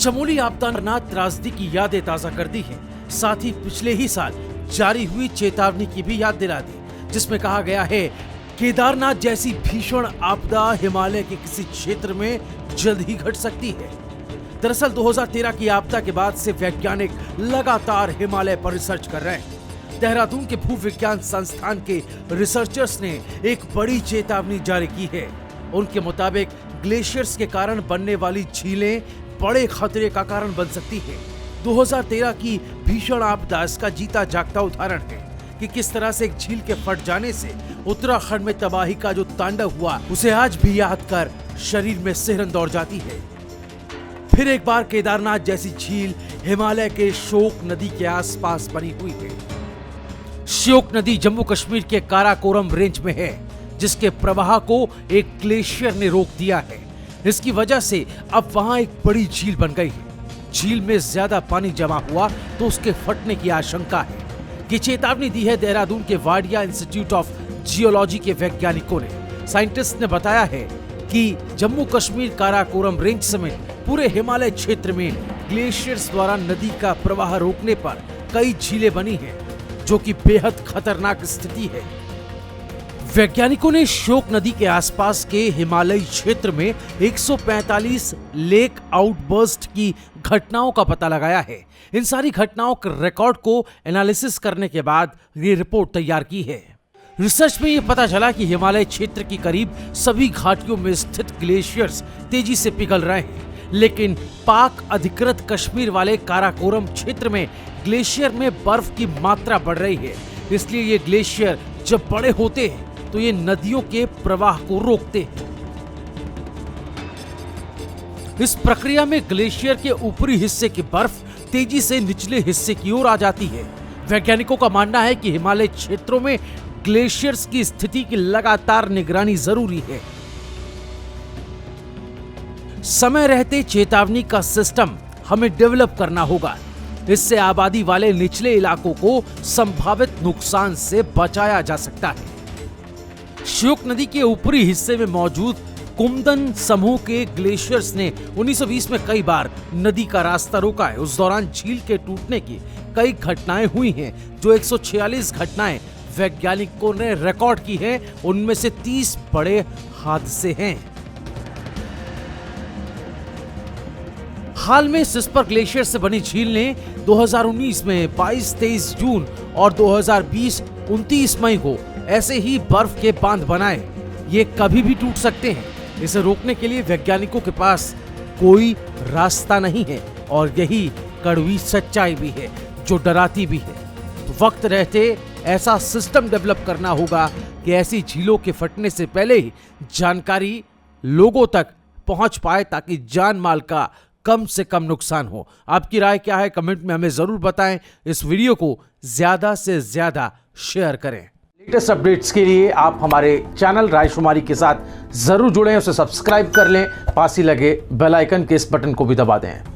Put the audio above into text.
चमोली आपदा ने त्रासदी की यादें ताजा कर दी है, साथ ही पिछले ही साल जारी हुई चेतावनी की भी याद दिला दी, जिसमें कहा गया है केदारनाथ जैसी भीषण आपदा हिमालय के किसी क्षेत्र में जल्द ही घट सकती है। दरअसल 2013 की आपदा के बाद से वैज्ञानिक लगातार हिमालय पर रिसर्च कर रहे हैं। देहरादून के भूविज्ञान संस्थान के रिसर्चर्स ने एक बड़ी चेतावनी जारी की है। उनके मुताबिक ग्लेशियर्स के कारण बनने वाली झीलें बड़े खतरे का कारण बन सकती है। 2013 की भीषण आपदा इसका जीता जागता उदाहरण है कि किस तरह से एक झील के फट जाने से उत्तराखंड में तबाही का जो तांडव हुआ उसे आज भी याद कर शरीर में सिहरन दौड़ जाती है। फिर एक बार केदारनाथ जैसी झील हिमालय के श्योक नदी के आसपास बनी हुई है। श्योक नदी जम्मू कश्मीर के काराकोरम रेंज में है, जिसके प्रवाह को एक ग्लेशियर ने रोक दिया है। इसकी वजह से अब वहां एक बड़ी झील बन गई है। झील में ज्यादा पानी जमा हुआ तो उसके फटने की आशंका है। ये चेतावनी दी है देहरादून के वाडिया इंस्टीट्यूट ऑफ जियोलॉजी के वैज्ञानिकों ने। साइंटिस्ट ने बताया है कि जम्मू कश्मीर काराकोरम रेंज समेत पूरे हिमालय क्षेत्र में ग्लेशियर्स द्वारा नदी का प्रवाह रोकने पर कई झीलें बनी हैं, जो कि बेहद खतरनाक स्थिति है। वैज्ञानिकों ने श्योक नदी के आसपास के हिमालयी क्षेत्र में 145 लेक आउटबर्स्ट की घटनाओं का पता लगाया है। इन सारी घटनाओं के रिकॉर्ड को एनालिसिस करने के बाद ये रिपोर्ट तैयार की है। रिसर्च में ये पता चला कि हिमालय क्षेत्र की करीब सभी घाटियों में स्थित ग्लेशियर्स तेजी से पिघल रहे हैं, लेकिन पाक अधिकृत कश्मीर वाले काराकोरम क्षेत्र में ग्लेशियर में बर्फ की मात्रा बढ़ रही है। इसलिए ये ग्लेशियर जब बड़े होते हैं तो ये नदियों के प्रवाह को रोकते हैं। इस प्रक्रिया में ग्लेशियर के ऊपरी हिस्से की बर्फ तेजी से निचले हिस्से की ओर आ जाती है। वैज्ञानिकों का मानना है कि हिमालय क्षेत्रों में ग्लेशियर्स की स्थिति की लगातार निगरानी जरूरी है। समय रहते चेतावनी का सिस्टम हमें डेवलप करना होगा। इससे आबादी वाले निचले इलाकों को संभावित नुकसान से बचाया जा सकता है। श्योक नदी के ऊपरी हिस्से में मौजूद कुमदन समूह के ग्लेशियर्स ने 1920 में कई बार नदी का रास्ता रोका है। उस दौरान झील के टूटने की कई घटनाएं हुई हैं, जो 146 घटनाएं वैज्ञानिकों ने रिकॉर्ड की हैं। उनमें से 30 बड़े हादसे हैं। हाल में सिस्पर ग्लेशियर से बनी झील ने 2019 में 22-23 जून और 2020 29 मई को ऐसे ही बर्फ के बांध बनाए। ये कभी भी टूट सकते हैं। इसे रोकने के लिए वैज्ञानिकों के पास कोई रास्ता नहीं है, और यही कड़वी सच्चाई भी है जो डराती भी है। तो वक्त रहते ऐसा सिस्टम डेवलप करना होगा कि ऐसी झीलों के फटने से पहले ही जानकारी लोगों तक पहुंच पाए, ताकि जान माल का कम से कम नुकसान हो। आपकी राय क्या है कमेंट में हमें जरूर बताएं। इस वीडियो को ज्यादा से ज्यादा शेयर करें। लेटेस्ट अपडेट्स के लिए आप हमारे चैनल रायशुमारी के साथ जरूर जुड़ें, उसे सब्सक्राइब कर लें, पास ही लगे बेल आइकन के इस बटन को भी दबा दें।